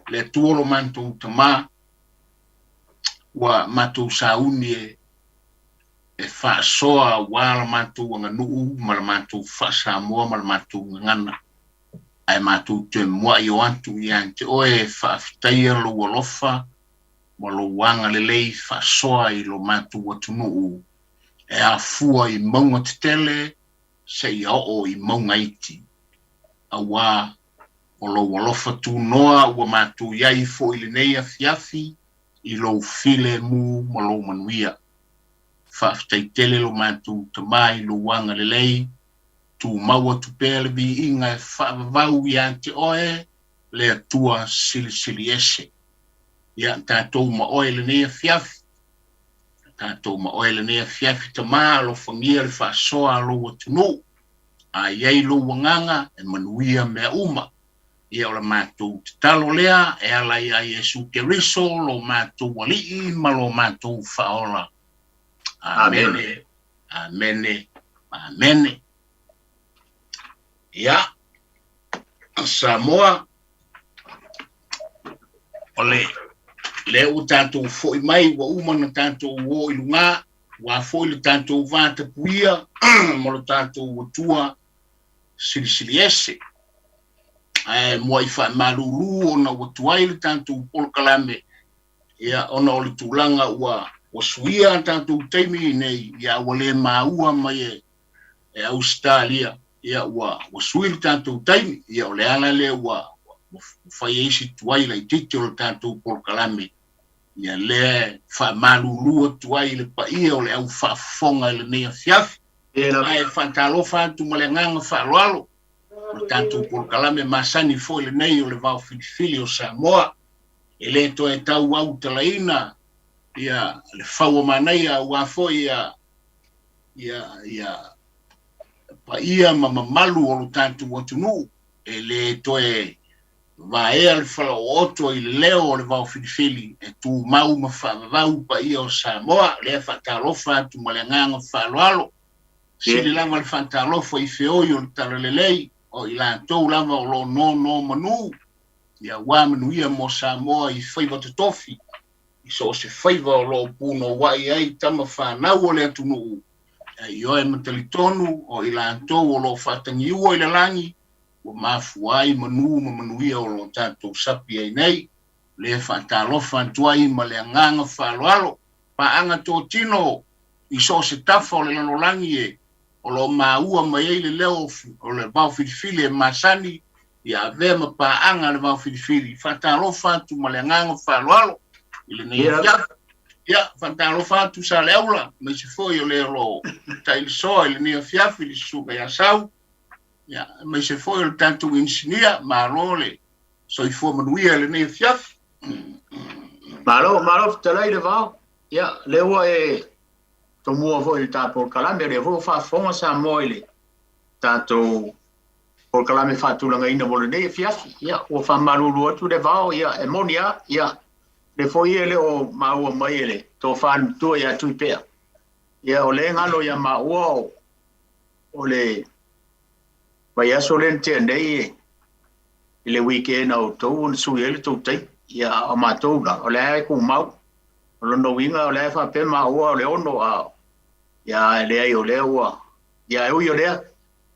le tuolo mantu tama wa matu sauni e faasoa wala matu nganu mal matu Faasamoa mal matu ngana ai matu te mo yo antu yante o e faafitaia lo wolofa mo lo wanga le lei faasoa I lo matu watunu e afua I maunga tele se ia o I maunga iti awa o lo wolofa tu noa ua matu iai fo I le nei afiafi I lo file mu mo lo manuia faafitaitele lo matu tamai lo wanga le lei tu maua Tuipe'a le biinga e whaavavau iante oe le atua sili ese. Ia tātou ma oe le nea fiafi. Tātou ma oe le nea fiafi tamā lo whangia le whaasoa lo watunu. A iei lo wanganga e manuia mea uma. Ia o le mātou te talo lea e ala ia Iesu Keriso lo mātou walii ma lo mātou whaola. Amene. Amene. Amene. Ia, Samoa, ole, le o tātou foi mai, wa umana tātou o ilunga, wa foi le tātou vāta puia, mo le tātou watua sili ese. Mua I wha maruru ona watuai le tātou polkalame, ia ona o le tūlanga wa suia tātou teimi nei, ia wale maua mai e Australia. Ia wa suil tātou taimi, ia o le ala le wa whai eisi tuai lai titi o le tātou polkalame. Ia le wha malulua tuai le paia o le au whaafonga le nea fiafi. Ai whantalofa atu ma le nganga whaaloalo. O tātou polkalame masani fo le nei o le Vaofilifili o Samoa. E le to e tau au talaina. Ia le whaua manai a wafo ia pa ia malu o lo tātou watunu e le toe vaea le whalaoto I le leo o le Vaofilifili e tu mau ma whaavavau pa ia o Samoa le whaatalofa atu ma le nganga whaaloalo sili lava le whaatalofa I whioi o le talalelei o I lātou lava o lo no manu ia wā manuia mo Samoa I whaiva totofi I so se whaiva o lo puno wai ai tama whanau o le atunu Io e matalitonu o I lātou o lo whatangi ua I le langi o mafuai manu ma manuia o lo tātou sapi ai nei le whaatalofa tuai ma le anganga whaaloalo pa anga tō tino I so se tafa o le lanolangi e o lo maua mai ei le leo o le Vaofilifili e masani I avea ma pa anga le Vaofilifili whaatalofa tu ma le anganga whaaloalo I le nei fiafa Ia, whantalofa tu sa le aula, me se foi o le ro taile soa le nea fiafi le suka ia sau. Ia, me se foi o le tantu insinia, malo le soifua manuia le nea fiafi. Malo fitalai le vau. Ia, le ua e tomua foi le tātou kalame, le ua whaafonga Samoa le tātou por kalame whaatulanga ina mo le nea fiafi. Ia, ua whamaruru atu le vau, ia, e monia, ia, le foi ele o maua mai ele to fan to ya Tuipe'a ia o le ngalo ya maua o le vai aso lente nei le weekend au to un suel to tai ia o matoula o le ku mau o no winga o le fa pe maua o le ono a ia le ai o le ua ia o yo le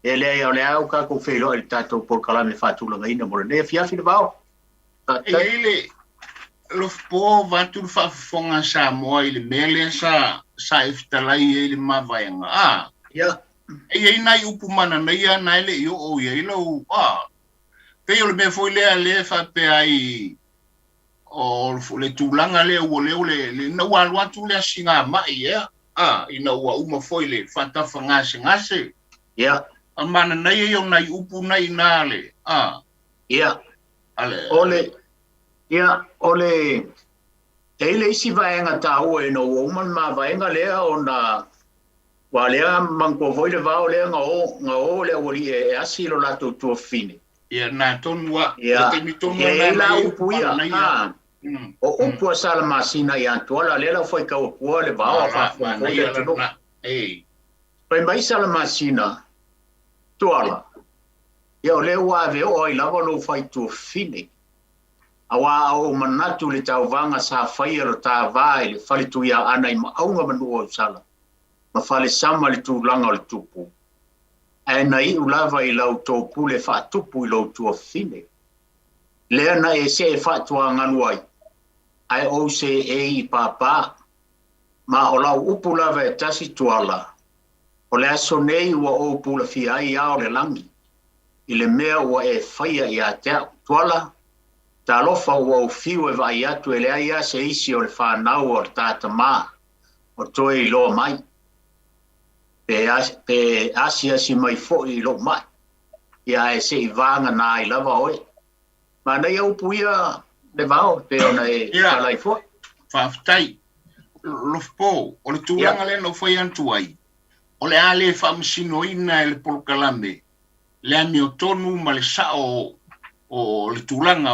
ele o le au ka ko felo el tato por kalame fatula ina mo le fia fi bao ele Lofipo vatu whaafonga Samoa I le mele sa iftalai ele mawaianga. Ia. Ia nai upu mana na ia nai le io o ia ilo. Pei o le me foi lea le whape ai o le tūlanga le ua le na walu atu le singa mai ia. Ina ua uma foi le whatafa ngase. Ia. A mana na ia nai upu nai nā le. Ia. Ole. Ia, ole, ele isi vaenga tau e no woman ma vaenga lea o na wa lea manko foi le vao lea nga o lea wali e asi lo lato tua fine. Ia, nā tonua, ia, ia la upuia, o upua sala masina i antuala, lea foi ka upua le vao a fa le tunu. Pai mai sala masina, tuala, ia o lea wa veo o i lava lo fai tua fine. awa o manatu le tauvanga sa whaia lo tā vai le whale tuia ana I maunga manu o sala. Ma whale sama le tūlanga o le tupu. E na I ulava I lau tōpu le whaatupu I lau tua whine. Lea na e se e whaatua nganuai. Ai o se e I pāpā. Ma o lau upu lava e tasi tuala. O le aso nei ua o pula fia ai ao le langi. I le mea ua e whaia I a tea tuala. Ta lofa ua o fiu e vai atu e le ai a se isi o le whanau o le tāta mā. O toe I loa mai. Pe asia si mai fo I loa mai. Ia e se I vanga nā I lava oe. Ma nei au puia le vao pe ona e kalai fo. Whaftai. Lofipo, o le tūlanga le no whai antu ai. O le ale whamasino ina e le polokalame. Le ami o tonu ma le sao o le tūlanga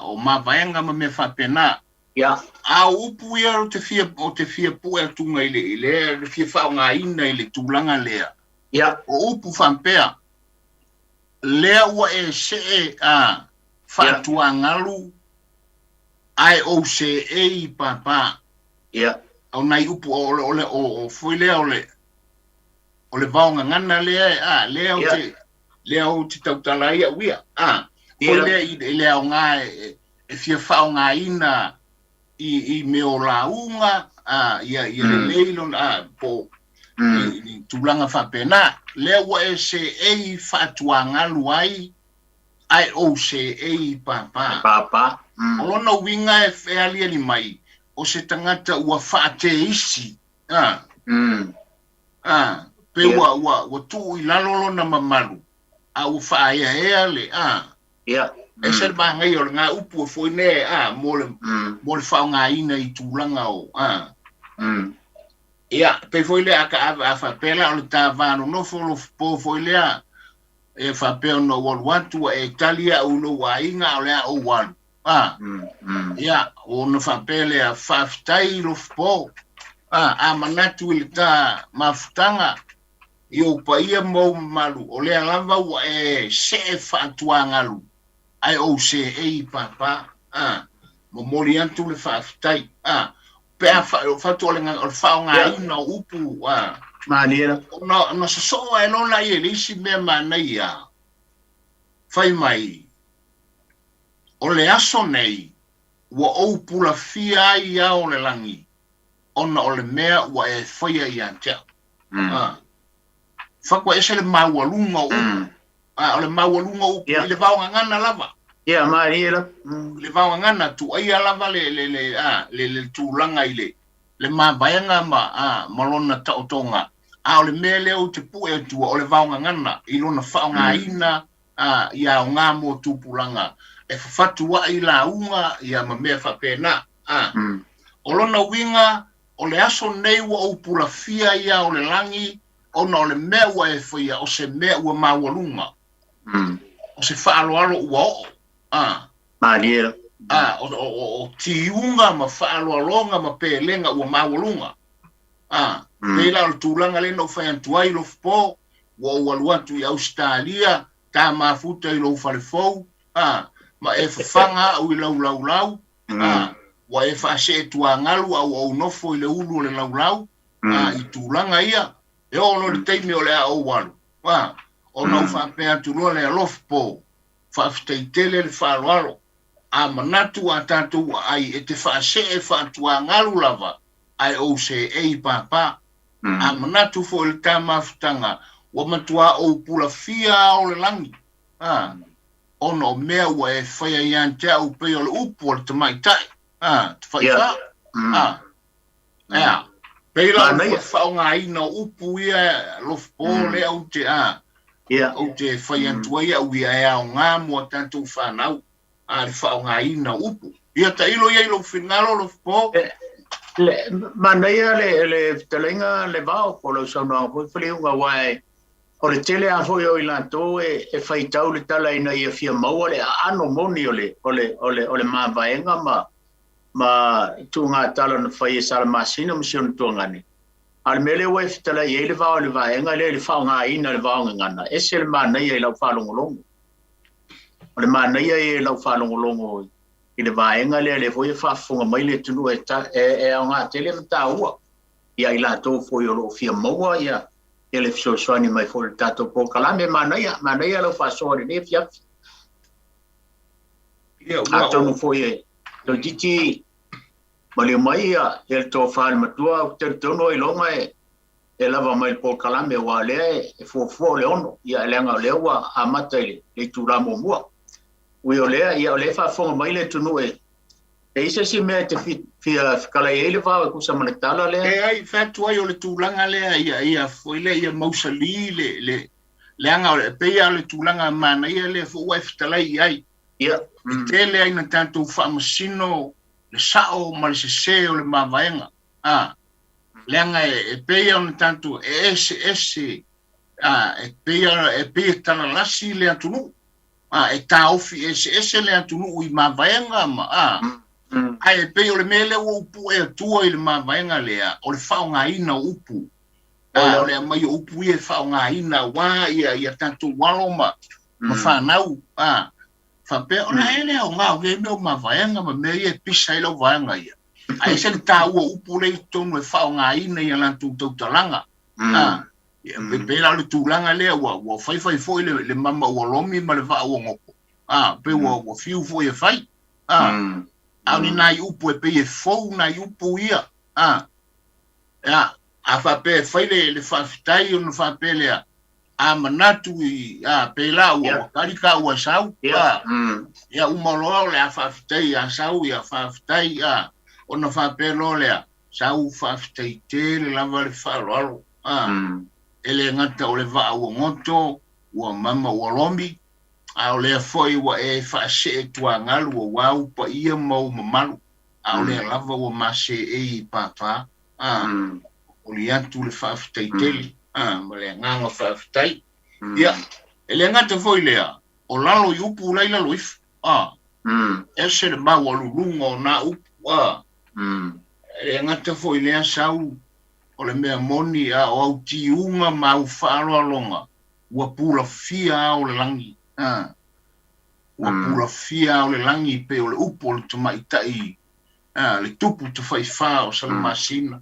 o mawaianga ma mea whapena. A upu ia o te fia pua tunga I le fia whao ngā ina I le tūlanga lea. O upu whampea. Lea ua e se e whaatua ngalu ai o se e I pāpā. Au nai upu o fuilea o le vaonga ngana lea lea o te tautala ia uia. Fuilea I lea o ngā e fia whao ngā ina I meo la unga ia le leilo po I tūlanga whapena. Lea ua e se e whaatua ngalu ai o se e pāpā. Olona winga e whealia ni mai. O se tangata ua whaate isi. Pe ua tuu I lalolo na mamaru. A ua whaaya ea le. E se ba ngai o ngā upu o foine mo le whao ngā ina I tūlanga o. Pe foile a ka a whapela o le tā vāno nofo Lofipo foile a. E whapea no waluatu e talia ulo wa inga o lea o walu. O na whapele a whaftai Lofipo. A manatu I le tā mafutanga. I o paia mau malu. O lea lava ua e se whaatua ngalu. Ai o se e pāpā. Momoli antu le whaftai. Pea whatu o le whao ngā ina upu. Manera. No sa soa e lona I le isi mea manai whai mai. O le aso nei, ua ou pula fia ai o le langi. Ona o le mea ua e whaia I antea. Whakua ese le maualunga upu. O le maualunga upu I le vaonga ngana lava. Manera. Le vaonga ngana tu aia lava le tūlanga I le mawaianga malona taotonga. O le mea leo te pue atua o le vaonga ngana. I lona whaonga ina ia o ngā mo tūpulanga. E whafatu wa I la unga ia ma mea whapena. O lona winga, o le aso nei wa o pula fia ia o le langi, ona o le mea ua e whaia o se mea ua mawalunga. O se whaaloalo ua o. Manera. O tiunga ma whaaloalonga ma pelenga ua mawalunga. Peila o le tūlanga le no whaiantuai Lofipo, wa ualuatu I Australia, tā mafuta I lo whalefou, ma e whawhanga au I lau. Wa e whaase tua ngalu au nofo I le ulu o le lau. I tūlanga ia. E ono le teimi o le a o walu. O nau whapea tulua le Lofipo. Whafteitele le whaaloalo. A manatu a tātou ai e te whaase e whaatua ngalu lava. Ai o se e pāpā. A manatu fo le tā mafutanga. Wa matua o pula fia o le langi. Ono mea ua e whaia I antea u pei o le upu o le tamaitai. Te whaifa. Peila o whao ngā ina upu ia Lofipo le au te au te whaiantua ia au ia ea o ngā mua tātou whanau. Le whao ngā ina upu. Ia ta ilo ia ilo whinalo Lofipo. Manaya le talenga le Vaofilifili Samoa Faliuga wae. O le tele a foi o ilato e whaitau le tala ina ia fia maua le ano moni o le mawaienga ma tūngā tala na whai e sara masina misiona tūngani. Al mele wai fitala i le vao le vaenga le whao ngā ina le vao ngana. Ese le mānei e lau whalongolongo. O le mānei e lau whalongolongo I le vaenga le foi whaafonga mai le tunu e o ngā tele mta ua. Ia I lātou foi o lo fia maua ia. Ia le fisosoani mai foi le tātou po kalame manaia lau whaasoa ne fiafi. Atonu foi e. Tau titi mali mai ia le tō whaale matua te tono I longa e lava mai po kalame wa le e fuafua le ono. Ia lenga le ua a mata le tūramo mua. Ui o lea, ia o lea whaafonga mai le tunu e. E isa si mea te fia kalai e le whawe kusa manatala lea. E ai, whātua I o le tūlanga lea, ia foile, ia mausali le anga o le peia o le tūlanga mana, ia le fuwai fitalai ai. Ia. Te lea ina tātou whaamasino, le sao, ma le sese o le mawaenga. Le anga e peia o le tātou e peia talalasi le atunu. E taofi ese le atunu I mawaenga ma ai pe o le mele o upu e tua I le mawaenga lea o le whaonga ina upu o le mai upu I whaonga ina wā ia tanto walo ma whanau whape o le hele o ngā o le meo mawaenga ma mea ia pisa I lau waenga ia ai se le tāua upu le tonu e whaonga ina ia lantu tautalanga pe la le tūlanga lea wa whai foi le mama ua lomi ma le wha ua ngoko. Pe ua fiu foi e whai. Au ni nai upu e pe e fou nai upu ia. A whape e whai le whawhitai o na whape lea. A manatu I pe la ua karika ua sau. Ia umaloa le a whawhitai a sau ia whawhitai o na whape lo lea. Sau whawhitai te le lava le whaaloalo. Ele ngata o le vaa ua ngoto, ua mama ua lomi, a o lea foi ua e whaase e tua ngalu o wau pa ia mau mamalu, a o lea lava ua mase e I papa, o li atu le whaafitai tele, ma lea nganga whaafitai. Ia, ele ngata foi lea, o lalo I upu lai lalo ifu, ese le mau o lulunga o na upu, ele ngata foi lea sau, o le mea moni o au tiunga ma au whaaloalonga. Ua pula fia o le langi. Ua pula fia o le langi pe o le upo o le tamaitai. Le tupu te whaiwha o sa le masina.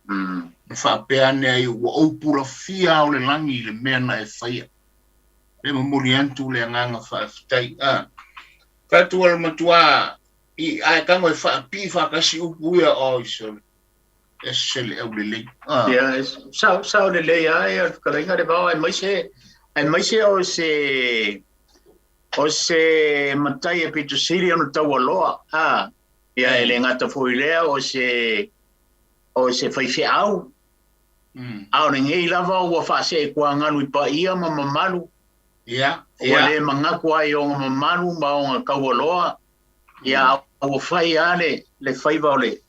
Le whapeane ai ua au pula fia o le langi le mea na e whaia. Le mamuri antu le anganga whaafitai. Whātua le matua I kango e whaapi whakasi upu ia o isole. Esele au lelei. Ia, sao lelei ai, karainga le vau, ai maise o se matai e pito siri anu tau aloa. Ia, ele ngata fuilea o se whaiwhi au. Au ne ngei lava ua whaase e kua nganu I pa ia ma mamalu. Ia. Ua le mangaku ai o mamalu ma o ngā kau aloa. Ia, ua whai ale, le whaiva o le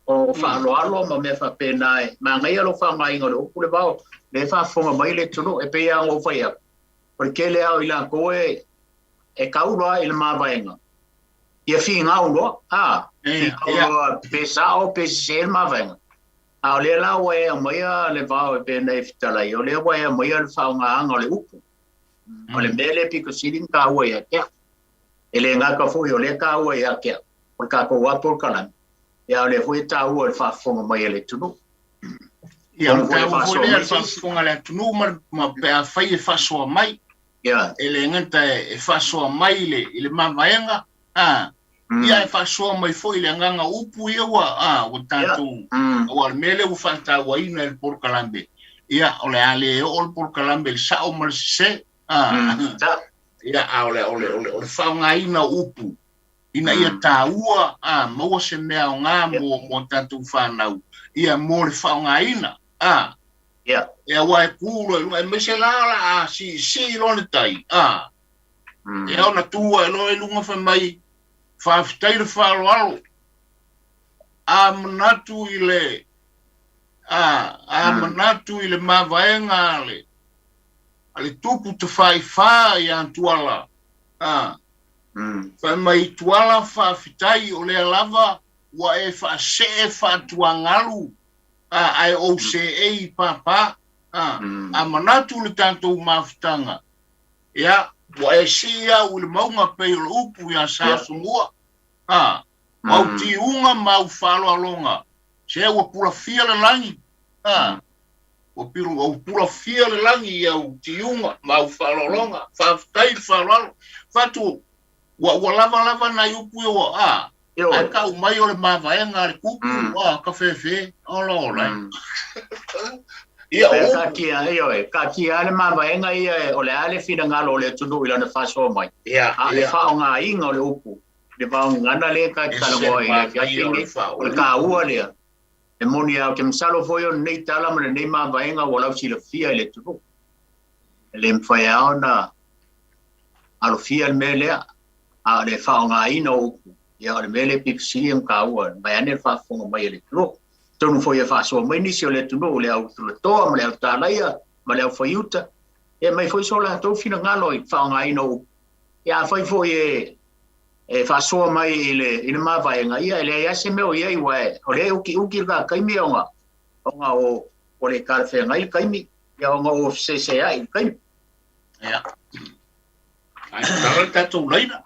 o whaaloalo ma mea whapena ma ngai alo whaangai ngore upu le bao le whaafonga mai le tunu e pea ngō whaia por ke le au ila koe e kauloa I le mawaenga ia whi ngau loa whi kauloa pesao pese le mawaenga au le la wae maia le vao e pena e fitalai o le wae maia le whaonga anga o le upu o le mele piko sirin ka ua ia kea e le ngaka fui o le ka ua ia kea por ka ko wapur kalami Ia le hui tāua le whaafonga mai le tunu. Ia le tāua le whaafonga le tunu ma pēa whai e whasoa mai. Ia. E le ngata e whasoa mai le mamaenga. Ia e whasoa mai foi le nganga upu ia wa tātou. Wa le mele u whantāua ina le porkalambe. Ia o le ale o le porkalambe le sao ma le se. Ia o le whaonga ina upu. Ina ia tāua, maua se mea o ngā mo tātou whanau. Ia mō le whaonga ina. Ia wai kūro, e mese lala, si lone tai. Ia ona tua, e loe lunga whamai, whaafitai le whaaloalo. Manatu I le, manatu I le mawaenga ale. Ale tupu te whaiwha I antuala. Mai tuala whaafitai o lea lava wa e whaase e whaatua ngalu ai o se e papa a manatu le tātou mawhitanga ia wa e sia u le maunga pei o le upu ia Samoa mau tiunga mau falo alonga se o pula fia le langi o pula fia le langi au tiunga mau falo alonga fa tai falo fatu wa lava na yupu yo ai ka mai o le mavaenga le kupu ka fefe olo ia o ka kia le mavaenga ia o le ale fina ngalo le tunu ila na faso mai le faonga inga o le upu le ngana le ka kalango ile fiatingi o ka ua le e moni au ke msalo foio nei tala ma nei mavaenga wala sila fia ile tunu le mfaya ona alo fia mele a le faonga ina upu ia le mele pipsi en ka ua mai ane fa fonga mai le tunu tonu foi fa so mai ni se le tunu le au to le au talaia ma le au faiuta e mai foi so la to fina ngalo i faonga ina ia foi e fa so mai ile mavaenga ia le ia se meu ia iwa o le uki ga kaimi onga o le karfe ngai kaimi ia onga o se ai kaimi ia ai tara tatu leina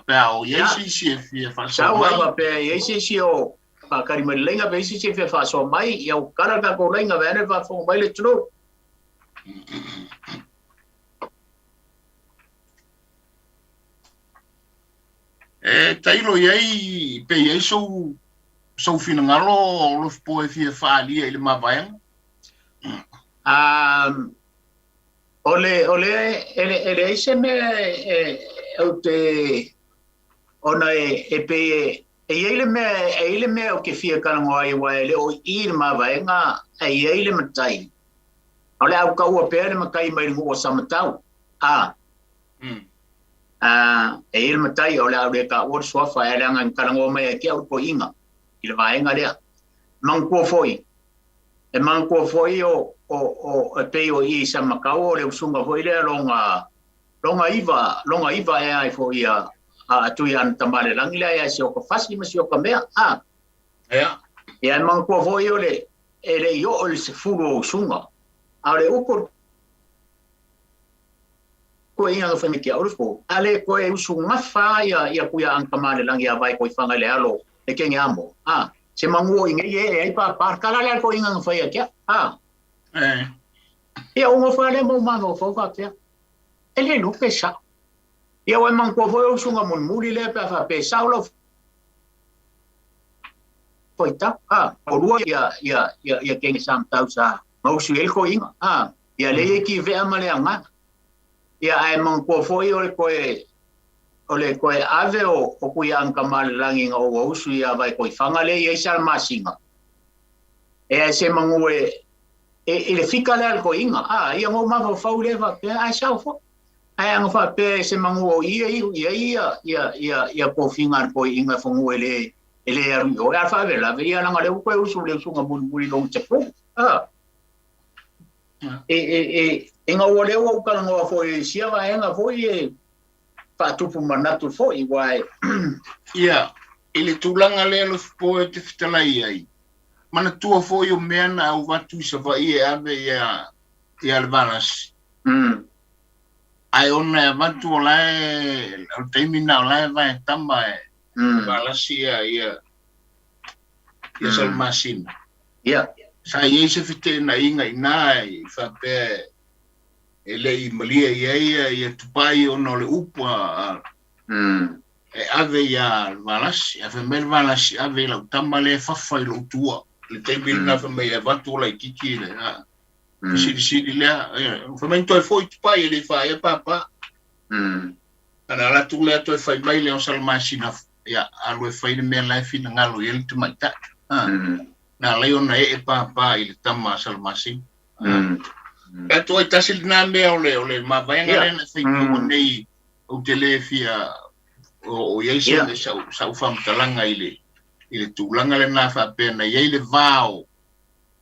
pe o ia si fa so mai pe ia si o pa kari mai lenga pe si fa so mai ia o kara ka ko lenga vene fa fo mai le tro tailo iai pe iai so fina ngalo Lofipo e fia faalia ile mavaenga ele ise me o te ona e pe ele me o ke fia kalango ai wa ele o I mavaenga ele matai ole au ka ua pe le makai mai ngo samatau ele matai ole au le ka o sofa ele ngan kalango mai ke au ko inga ile vaenga le mangko foi o pe o I sa makau le usunga foi le longa iva e ai foi a tuian tamale langila ya si o fasi ma si o mea ia mangko foi ole ele yo o se furo usunga ale upo ko inga fa mi ke orfo ale ko e usunga fa ia kuia an tamale langi a vai ko fanga le alo e ke ngamo se manguo inge e ai pa kala le ko inga fa ia ke ia o fa le mo mano fo fa ke ele no pesa ia o manko foi usunga mon muri le pa fa pesa lo poita o lua ia ke sam tausa mau su el ko inga ia le ki ve amale anga ia ai manko foi o ko ave o ku yang kamal langi o usu ia vai ko fanga le ia sal masinga e se mangue ele fica le ko inga ia mo ma fa le va pe ai sa fo ai ang fa pe se mangu ia ko fingar ko inga fo ele o ia fa vela veia na le ko usu le sunga muri long chepo inga o le o kala ngo fo Siāmoā enga fo fa tupu manatu fo I wai ia ele tulanga le Lofipo te fitalai ai mana tua fo yo mena au watu sa va ave ia le balas ai ona watu lai o terminal lai vai tamba balas ia sal masin ia sa ia se fite na inga ina fa pe ele I malia ia tupai ona le upa e ave ia balas ave mel balas ave la tamba le fa lo tua le tembil na fa me watu lai kiki le sidi le fa men toi foi tupai ele fa ia papa ana la tu le toi fa mai le on sal masina ia alwe fa ile me la fina ngalo ele te mai ta na le ona papa ile tama sal masin ka toi tasil na me ole ma vaenga le na sai ko nei o telefia o yeso le sa fam talanga ile tulanga le na fa pena ile vao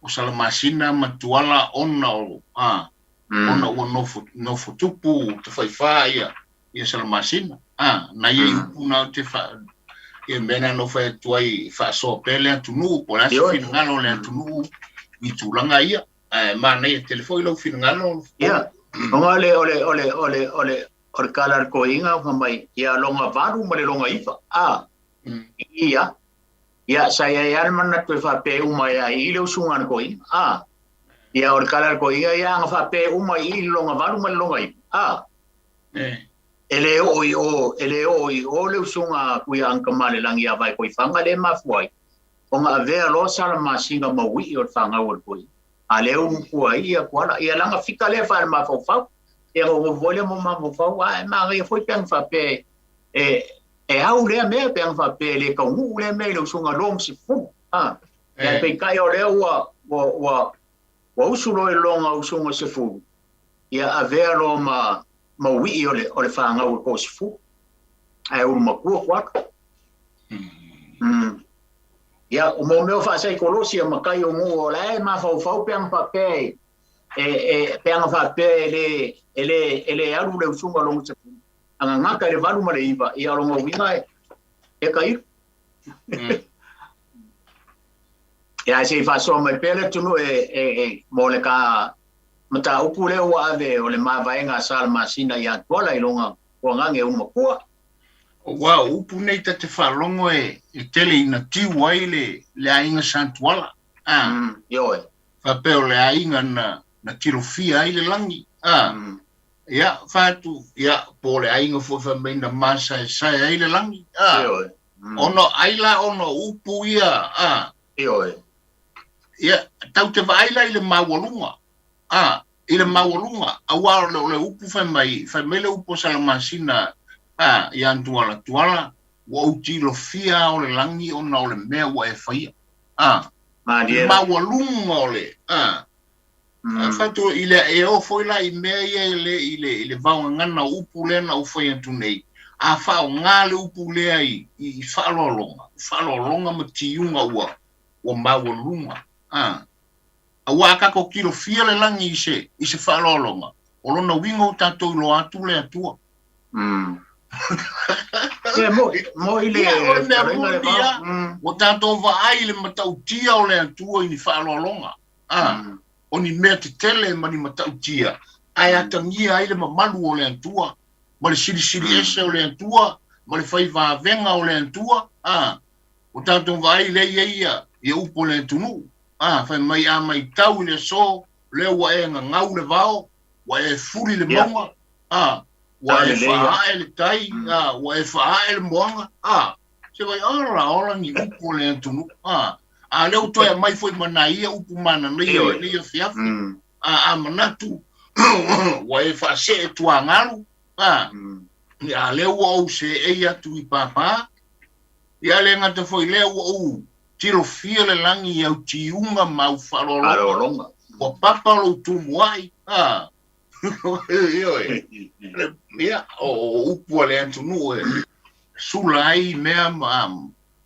o sala masina matuala ona ona no futupu te fai ia sala masina na ye una te fa e mena no fa tuai fa so pele tunu por asi finalo le tunu I tulanga ia ma nei telefone lo finalo ia ole kala ko inga mai ia longa varu male longa ifa ia saya ia mana tu fa pe uma ia i le usunga ko ia o kala ko ia fa pe uma i longa valu ma longa ele o le usunga ku ia anka male lang ia vai ko fanga le mafuai onga ave lo sala masinga ma wi o fanga o ko ale ku ia ko ia langa fika le fa ma fa ia o vole mo ma fa wa ma ri foi pen fa pe au le me pen fa pe le ko mu le me le usunga long si fu ia pe kai o le wa usulo e longa usunga se fu ia ave lo ma wi o le fanga o ko si fu ai o ma ku ia o mo me fa sai kolosia ma kai o mu o le ma fa pen fa pe pen fa pe ele alu le usunga long se fu anga ngaka le valu ma le iva ia lo mo winga kai ia se fa so mai pele tunu mo le ka mata upu le wa ave o le mavaenga salma sina ia tola ilonga o ngange uma kua wa upu nei te whalongo tele ina tiwai le ainga santuala yo whapeo le ainga na kirofia ai le langi ia whatu ia po le ainga fo meina masa sai ai le langi ono aila ono upu ia ia tau te vaila ile mawalunga ile mawalunga awar le upu fa mele upu salamasina ia tuala wa utilo fia o le langi ona o le mea wa e faia mawalunga ole fatu ile o foi la I mea ile vaungana upu le na ufai antunei fa ngale upu le ai I falolonga matiunga wa mawalunga awa kako kilo fia le langi ise falolonga o lona wingo tatou lo atu le atua mo ile o tatou vaai le matautia o le atua ini falolonga o ni mea te tele mani matautia ai atangia ai le mamalu o le atua ma le siri ese o le atua ma le fai vavenga o le atua o tatou vaai le ia upo le tunu fai mai mai tau le so le wa ngau le vao wa furi le monga wa fa le tai wa fa le monga se vai ora ni upo le tunu le uto mai foi manai upu mana le fiaf manatu wa fa se tu angalu ya le wa se ia Tuipe'a ya le ngata foi le wa tiro fia le langi au tiunga mau falolonga o papalo tumuai ia o upu le antunu sulai mea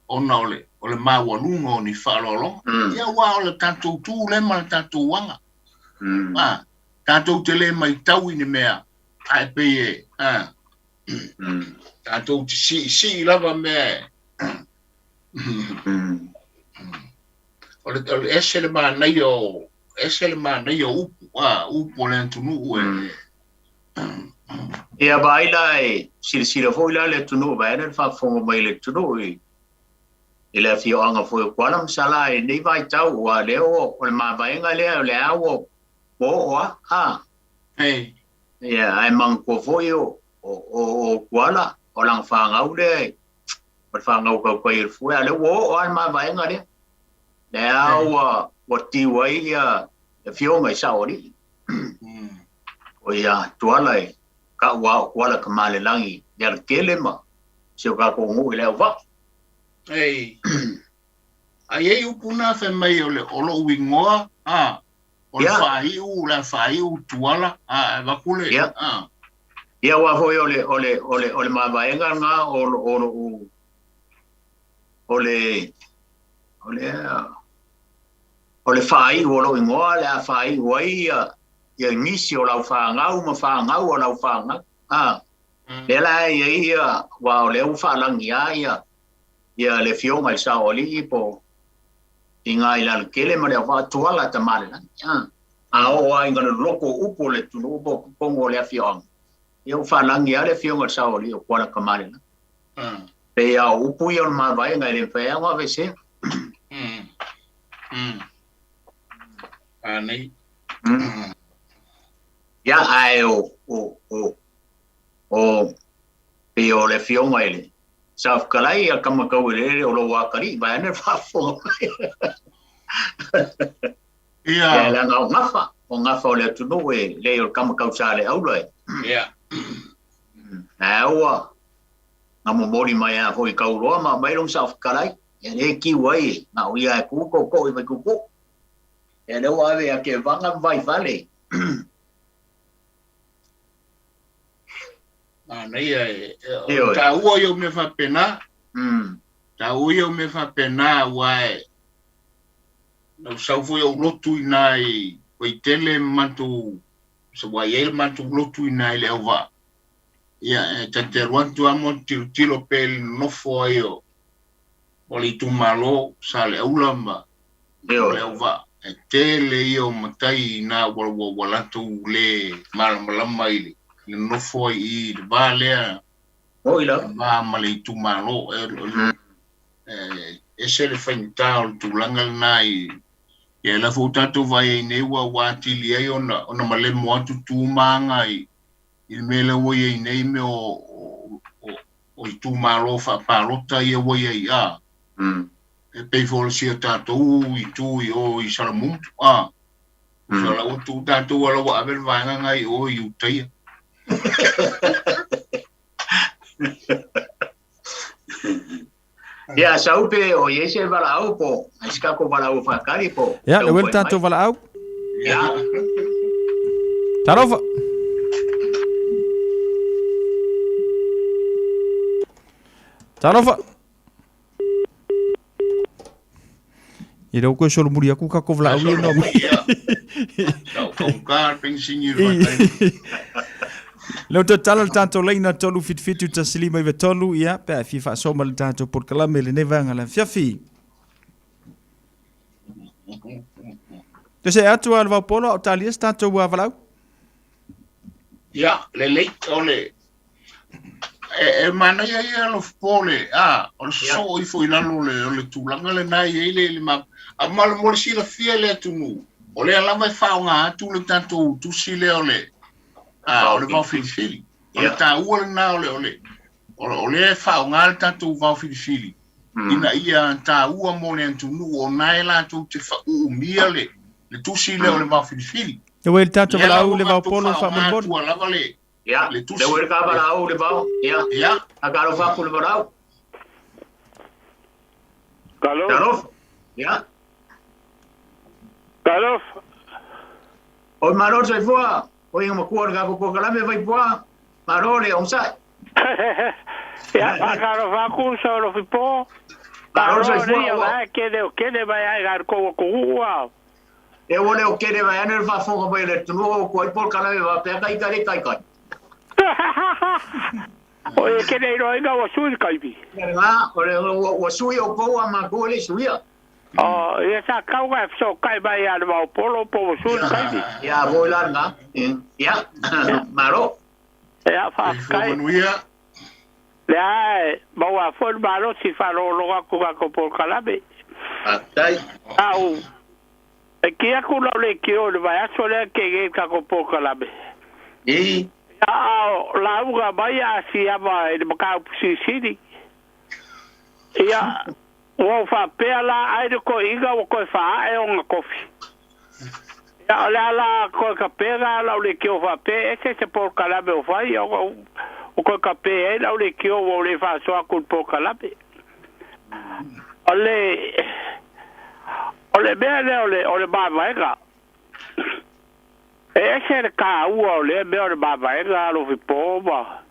ona ole mawalunga o ni falolonga ia wa ole tatou tu le ma tatou wanga tatou te le mai tau ni mea ai pe tatou si lava mea ole esele mana yo upu le tunu ia baila sila foi la le tunu ba ele fa fo mai le tunu ele fio anga foi kwala msala nei vai tau wa le o le mavaenga le awo o ia ai man ko foi o kwala o lang fa ngau le o fa ngau ko il foi ale o al mavaenga le awa wati wai ia fio mai saori o ia tuala ka wala kamale langi der kelema se ka ko ngu ile va ai upuna fe mai ole olo wingoa o fai u tuala va kule ia wa foi ole mavaenga nga ole fai o lo ingoa le fai wai ia nisi o lau whaangau ma whaangau o lau whaanga le la ia wa o le u whaalangi ia le fio mai sa o li po inga ila kele ma le wa tuala ta male o ai ngana loko upo le tunu upo pongo le fio ia u whaalangi le fio mai sa o li o kwana kamale pe a upu i on ma vai ngai le pe a ve se Anei. Ya ai o pe o le fio mai le sa kalai a kama kau le o lo wa kari vai ne fa fo ya la ngafa o ngafa le tu no e le o kama kau sa le au le ya aua ngamo mori mai a hoi kau roa ma mai long sa kalai e le ki wai na o ia ku ko i mai ku e le wa ve a ke vanga vai vale Nei ta ua yo me fa pena ta ua yo me fa pena wai no sau foi o lotu naioi tele mantu so wai el mantu lotu nai le ova ya ta te ruantu amo tilo pel no foi o le tu malo sa le ulama le ova tele yo matai na wala tu le malama ile le no foi I vale oila ma male tu malo se le fai tu langal nai e la futa tu vai nei wa tili ai ona male mo tu manga I mele wo ye nei me o tu malo fa parota ye wo ye a e pe fo si tato I tu I salamu so la tu tato wala wa abel vanga ngai o I utai ya saupe o yese valau po iska ko valau fakari po ya le vuelta to valau ya tarofa Iro ko solo muri aku ka ko valau no ka pensingi Lo total tanto leina tolu fit taslima i tolu ia pe fi Faasamoa le tanto por kalame le nevanga la fiafi. Te se atu al Levaopolo o talia tanto wa valau? Ya, le ole. E mana ia Lofipo o so I foi lalo le tulanga le nai le ma a mal mo si la fia le tunu. Ole ala vai fa nga tu le tanto tu si le ole. Ole Vaofilifili. Ole ta ua na ole fa ngal tanto Vaofilifili. Ina ia ta ua mo le tunu o nai la tu te fa mia le tu si le ole Vaofilifili. E wel tanto valau Levaopolo fa mo bon. Ala vale. Ya, le wel ka valau le vau. Ya. Agaro fa ku le valau. Kalof. Ya. Kalof. O maro se foi. Oi uma cor ga ko kalame vai poa. Marole on sai. Ya agaro fa ku so Lofipo. Maro se foi. Que de vai agar ko ua. E ole o kere vai ane fa fonga vai le tuno ko por kalame va pe kai. Oye, que nei roinga o sui kaibi. Ole o sui o po ma ko le suia. Oh, esa kauga so kai vai al Vaopolo po sui kaibi. Ya voi larga. Ya. Maro. Ya fa kai. Ya, bawa for malo si fa lo ko por kalame. Atai. Au. E kia ku lo le kio le vai aso le ke ko por kalame. Lauga mai Asi'ava e makau sisiri. Ia o fa pela ai ko inga o ko fa e on kofi. Ia la ko ka pega la le que o fa pe ese se por kalabe o fa o ko ka pe e la le que o le fa so a por kalabe. Ole bele ole ba vaega. Ese el caua le veo el baba era Lofipo ba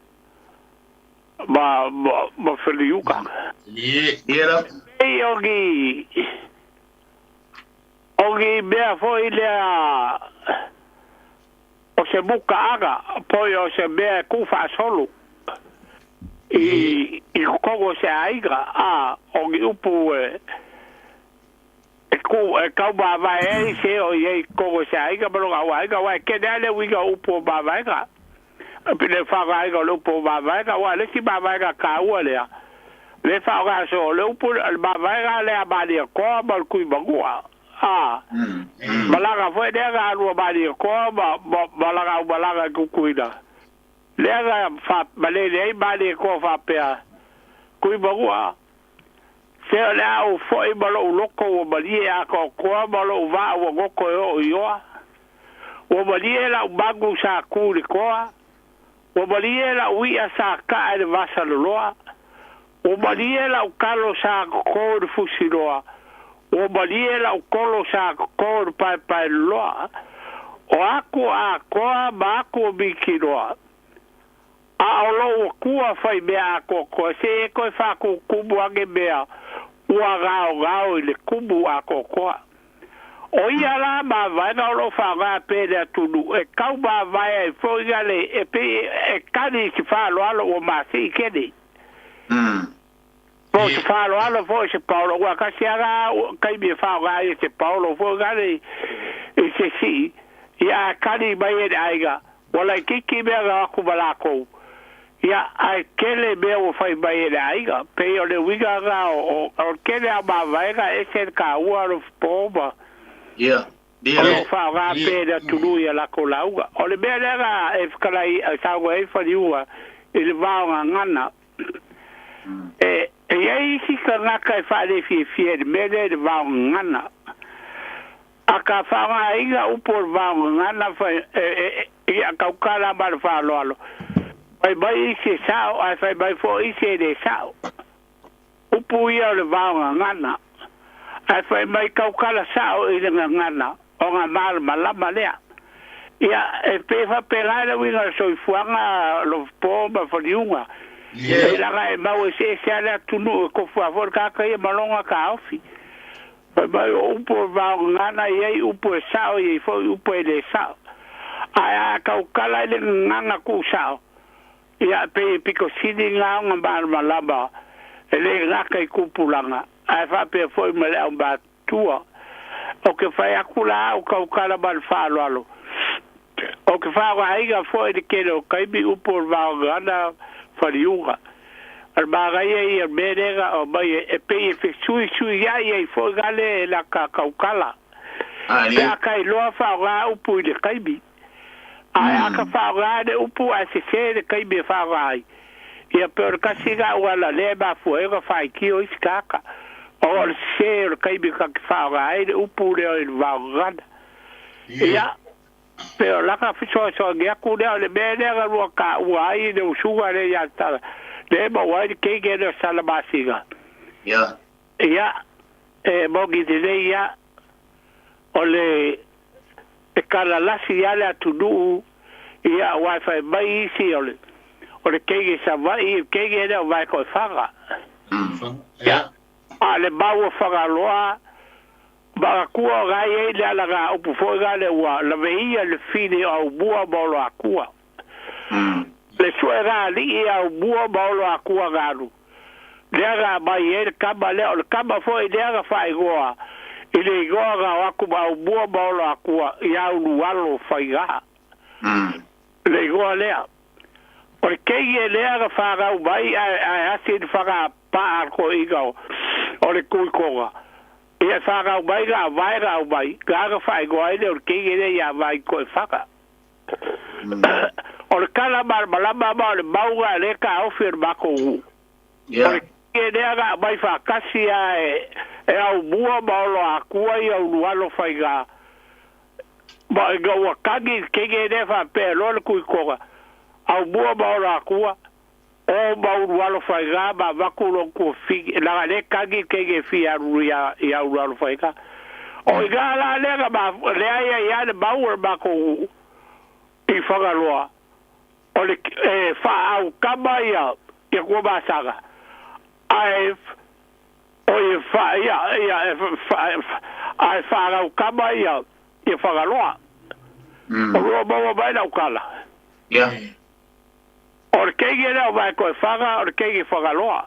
Faliuga. Era. E ogi bea foi le o se buka aga poi o se bea ku fa solo. I kogo se aiga ogi upu kau ba vai se o ye ko se ai ga bro ga wa ke dale wi ga upo ba vai ga pile fa ga ga lo po ba vai ga wa le si ba vai ga ka wa le le fa ga so le upu ba va le abadi ko ba ku bagua balaga foi de ga lu abadi ko balaga ku kuida le ga fa bale le badi ko fa pe ku bagua se le au foi balo loko o bali a ko balo va o goko yo o bali la bagu sa ku ri ko o bali la ui sa ka de vasaloa o baliela o kalo sa ko de fusiloa o baliela o kolo sa ko de pai loa o ako a ko ba ko bikiloa a olo ku fai be ako ko se ko fa ku kubu age be o gao le kubu ako ko o ia la ba vai na lo fa ga pe de tudu e kau ba vai e fo gale e pe e kadi si fa lo o ma si kedi po se fa lo fo se Paulo wa ka si aga kai bi fa ga e se Paulo fo gale e se si ia kadi ba e aiga wala kiki be ga ku bala ko ia ai kele be o fa ba e aiga pe o le wiga ga o kele ba vai ga e se ka wa ro poba Yeah. O fa va peda tulu ya la kolauga. O le bela e fkalai sa wa e Faliuga il va ngana. E ai si ka ngaka e fa le fi de mele de va ngana. Aka fa va iga upor va ngana fa e aka kala ba fa lo. Bai si sa ai fa bai fo i se de sa. Upu ia le va ngana. Ai fai mai kaukala sao i nga ngana o nga malama lea ia e pefa pelare winga soifuanga Lofipo ma Faliuga e laga e mau e se ala tunu ko favor ka e malonga ka ofi mai upo va ngana e upo sao e fo upo e sao ai kaukala le nganga ku sao ia pe piko sidi nga malama ele ngaka i kupulanga ai fa pe foi me le ba tua o que fai akula o kaukala bal falo o que fa ga iga foi de que o kai u por va gana Faliuga al bagaye e berega o bai e pe sui ya e foi gale la kaukala ya kai lo fa ga u pu de kai bi ai aka fa ga de u pu a se de kai bi fa ga ia per kasiga wala leba foi ga fai ki o iskaka o se o kai bi ka fa ai de upu de va gada ia pero la ka fiso so ge ku de le be de ga ro ka wai de usuga de ya ta de ba wai ke ge de sala basiga ia e bogi de ia ole e kala la si ya la tudu ia wifi bai si ole o ke sa vai ke de vai ko faga ya ale bawo faga loa ba kua ga ye le ala ga upu fo ga le wa la veia le fini au bua bolo akua le suera li au bua bolo akua garu le ga ba ye kaba le o kaba fo le ga fai goa ile goa ga aku au bua bolo akua ya u walo fai ga le goa le o ke ye le ga fa ga bai a asid faga pa ko igao o le kuikoga ia faga bai ga bai ga fai go ai le ke ye ya vai ko faka o le kala malama ba le bauga le ka offer ba ko ia ke le ga bai fa kasia e au bua ba lo akua ia u walo fai ga ba ga wa kagi ke le fa pe lo le kuikoga au bua ba lo akua o bauru walo fai ga ba vakulo ko fi la le kagi ke fi aru ya walo fai ga o ga la le ga ba le ya le bauru ba ko i faga loa o le fa au kaba ya ko ba saga ai o fa ya ai fa au kaba ya i faga loa o ba ba na ukala ya or ke gera vai ko faga or ke ge faga loa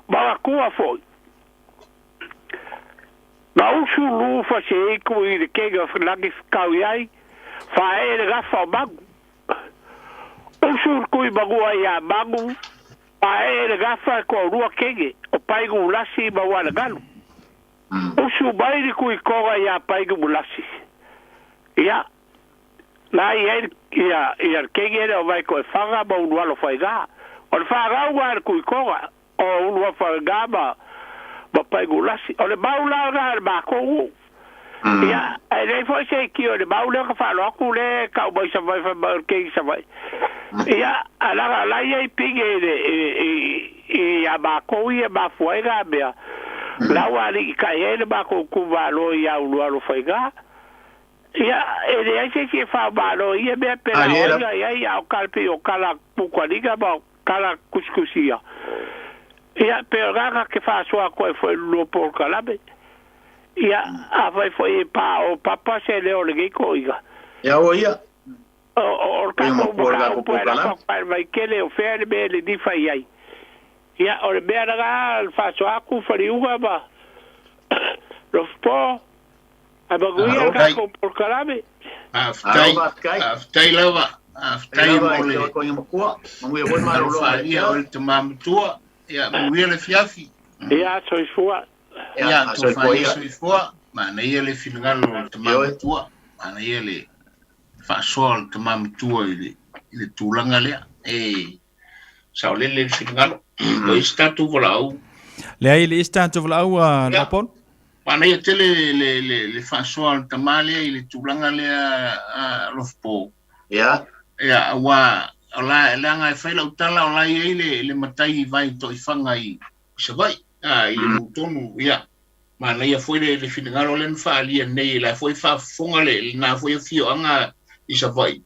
ba kua foi ba usu lu fa se ko i ke ge lagi kauai fa e ga fa bagu usu ko i bagu ya bagu Pae le gafa ko rua kege o pai gu lasi ba wala galu. Usu bai di kui koga ya pai gu lasi. Ya. La ia kege le o vai ko faga ba un walo faiga. O le faga wa kui koga o un wa faiga ba pai gu lasi. O le baula ga ba ko. Ya, ele foi sei que o le baula ka fa lo ku le ka bai sa vai fa ba ke sa vai. Ya, ala la ia pinge e ba ko ia ba fuega bea. La wali ka ele ba ko ku va lo ia lo fuega. Ya, ele ai que fa ba lo ia be pela ia o calpe o kala pu kwaliga ba kala kuskusia. Ya, pero gaga que fa so ko foi lo por kalabe. Ya, vai foi pa o papa se le o le ko iga. Ya o ia. O kapo pa vai kele o fer be le di fai ai. Ya o be ara faso aku Faliuga ba. Lofipo. Abaguia ka ko por kalabe. Aftai lava. Aftai mole. Ko ia makua. Mangue bol malo lo. Ia o te mamtua. Ia mangue le fiafi. Ya sois fua. Ya to fai sois fua. Mana ia le finangalo te mamtua. Mana ia le Faasol te mamtua ile tulanga lea sao le fingal o statu volau le ai le statu volau la pon pana ia tele le Faasol te male ile tulanga lea Lofipo ya wa ola langa fai la utala ola ile le matai vai to ifanga I savai ile mutonu ya mana ia foi le fingal o len fa ali nei la foi fa fonga le na foi fio anga Isavai.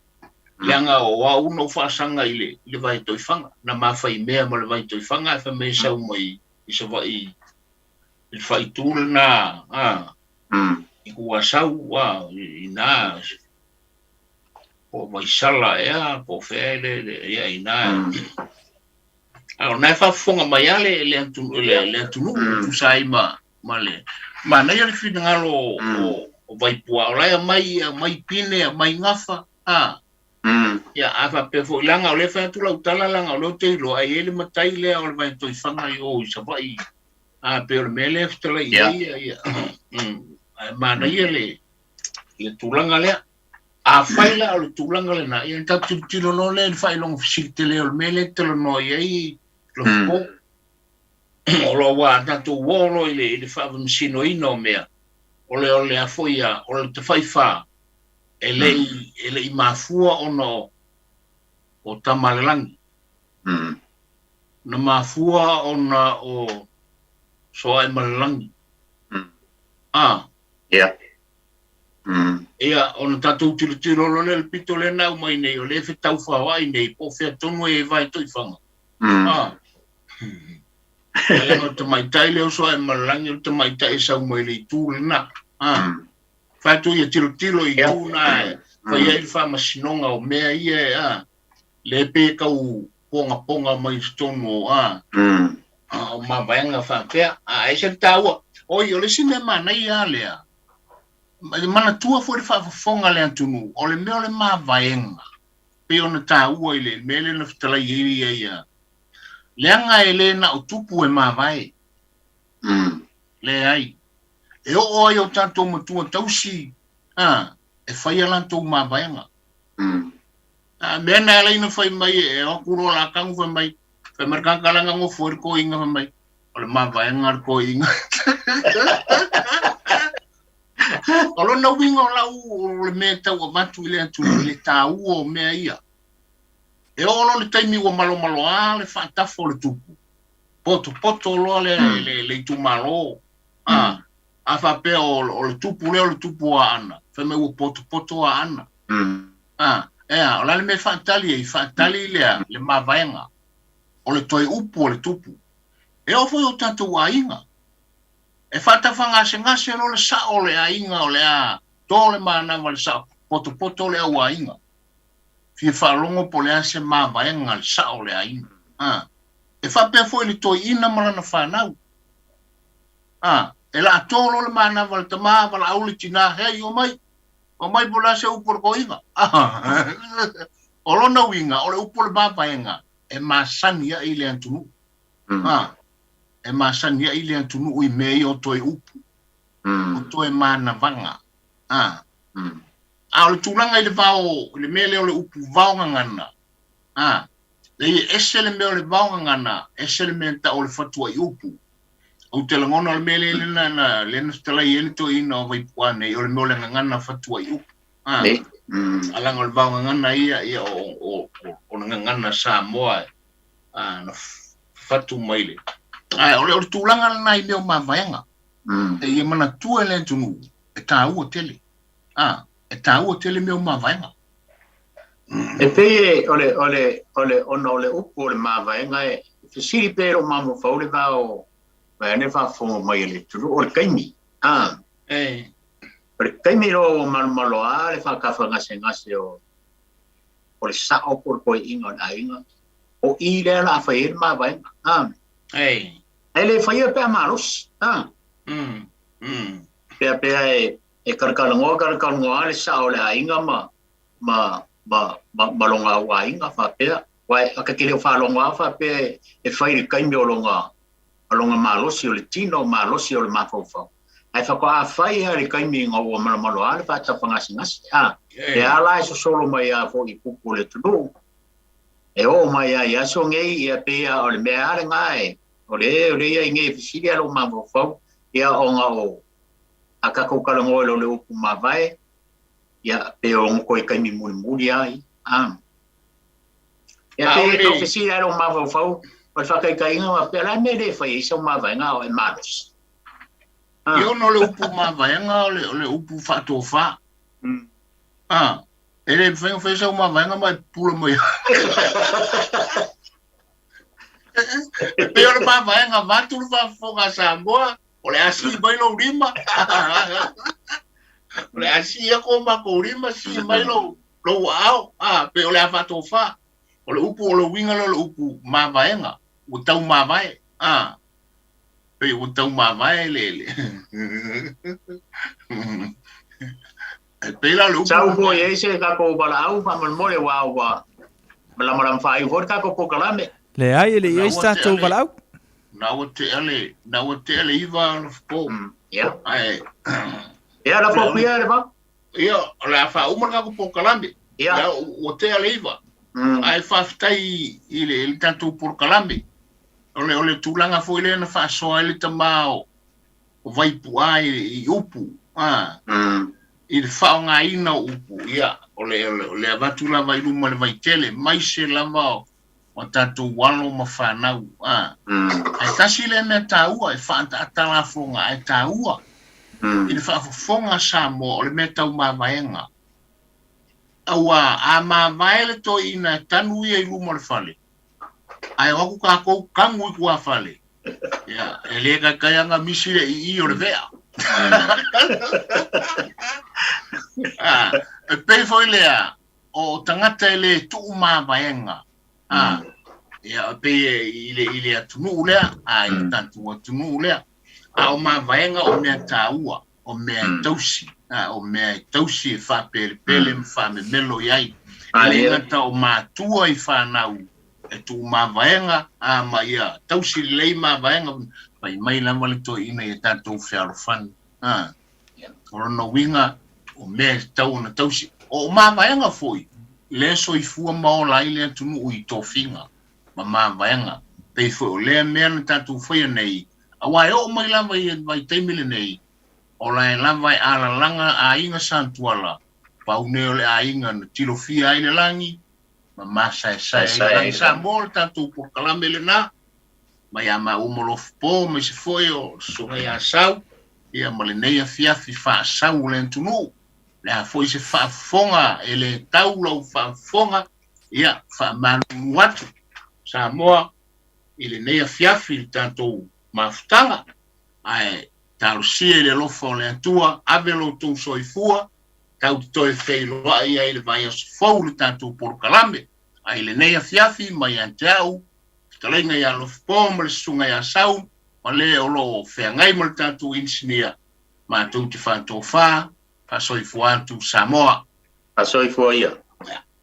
Leanga o wa uno fasanga ile vai toifanga na mafai mea mo le vai toifanga fa me sau mai Isavai. Il fai tul na I ku sau wa ina o vai sala po fele ya ina. Na fa fonga mai ale le antunu tu sai male. Mana ia le finangalo o vai pua ola mai pine mai ngafa ya afa pe fo langa o le fa tu la utala langa o te lo ai ele matai le o vai to fanga o sa vai pe o mele ftela ia mana ele le tulanga le a faila o tulanga le na ia ta tu tilo no le fa long fisite le o mele te lo no ai lo po o lo wa tanto wolo ile fa msino ino mea ole a foia ole te faifa ele mafua ono o tamalelangi na mafua ona o soai malelangi ia ona tatu tiro lo le pito le na mai nei o le fetau fa wai nei po fe tonu e vai toifanga o te mai taile o soai malelangi o te mai tai sau mai le tu na fatu ia tilo I tu na fa ia fa masinonga o mea ia le pe kau ponga mai stono o mavaenga fa pea e se taua o yo le sine mana ia lea mana tua foi fa fonga le antunu o le mea le mavaenga pe ona taua ile mele na ftala ia leanga ele na o tupu e mavae le ai e o ai o tanto matua tausi e fai ala tau mavaenga mena ala ina fai mai e o kuro la kangu fai mai fai markan kalanga ngo for ko inga fai mai o le mavaenga ko inga o na winga o la u le meta o matu ile atu le tau o mea ia e o le taimi o malo le fatafo le tupu poto lo le tu malo afa pe o le tupu a ana fe me o poto a ana o la me fatali le mavaenga o le toi upu o le tupu e o foi o tanto wainga e fata fanga se no le sa o le ainga o le a tole mana mal sa poto le wainga fi fa longo po le ase mavaenga le sa o le ainga e fa pe foi le toi ina mala na fanau e la tolo le mana val tama val aulitina he o mai bola se upor ko inga o lona winga o le upor ba paenga e masani ia ile antunu e masani ia ile antunu I mei o toi upu o toi mana vanga a le tulanga ile vao le mele o le upu vao ngana le esele me o le vao ngana esele me ta o le fatua I upu o te langona le mele na le stala ile to ina o vai puane o le mele ngana fatua I upu alanga le vao ngana ia o ngana Samoa na fatu maile o le tulanga na ile o mavaenga e mana tu ele tunu e ta u tele e ta u tele me o mavaenga e pe ole upu le mavaenga e fisiri pero mamo faule va o va ne fa fo mai le tu o le kaimi o le kaimi ro malo ale fa ka fa ngase o le sa o por ko inga na inga o ile la fa ir mavaenga ele fa ia pe malos pe e karkalangoa le sa o le ainga ma longa wa inga fa pe wai akakele fa longa fa pe e fai le kaimi o longa malosi o le tino malosi o le mafaufa ai fa ko a fai le kaimi ngo malo ale fa ta fanga singas e ala so solo mai a fo I pupu le tulu e o mai a so ngei e pe o le mea le ngai o le ia nge fisili alo mafaufa ia o nga o akako kalango le upu mavai ia pe o ngo I kaimi muri ai ia pe to fisili alo mafaufa o fa kai nga pe la me le fai so mavai nga o malos io no le upu mavai nga o le upu fa tofa ele fai so mavai nga mai pulo mo pe o le mavai nga va tu fa foga Samoa o le asi bailo rima o le asi ko ma ko rima si bailo lo au pe o le fa tofa o le upu o le winga lo le upu mavai nga o tau mavai pe o tau mavai le pe la lo sau po ye se ka ko bala au fa mo le wa mala fa I for ka ko kalame le ai le ye sta to valau na o te ele iva Lofipo ai ia la fo pia le va ia la fa umar ka ko kalame ia o te ele iva ai fa ftai ile tanto por kalame ole tulanga fo ile na fa so ile tamao o vai puai I upu il fa nga ina upu ia ole avatula vai luma le vai tele mai se lava o tatu walo mafana ai tasile me taua e fa tala fonga ai taua il fa fonga Samoa ole me tau mavaenga awa ama vaele to ina tanu ia luma le fale ai waku ka ko kangu ku afale ya ele ka kayanga misile I o le vea pe foi lea o tangata ele tu mavaenga ya pe ile atunu lea ai tantu atunu lea au mavaenga o me taua o me tausi o me tausi fa pele fa me melo yai ale ta o matua I fa nau e tu mavaenga ma ia tausi lei mavaenga pai mai la male to ina e tanto fiaro fan o no winga o me tau na tausi o mavaenga foi le so I fua ma la ile tunu I to finga mavaenga pe fo le me na tanto foi nei awa o mai la vai temile nei o la vai ala langa a inga santuala pa unele a inga tilofia ile langi masa sai Samoa tanto por kalamele na mai ama Lofipo me se foi o so ia sau ia malenea fiafi fa sau le tunu la foi se fa fonga ele taulo fa fonga ia fa manu watu Samoa ile nei fiafi tanto maftanga ai tau sie le lofo le tua avelo tu soifua tau toi Peilua ia ile vai as foul tanto por kalame ai le nei fiafi mai antau talenga ia Lofipo mo le sunga ia sau o le olo feangai mo tanto insinia ma tu te fa soifua tu Samoa a soifua ia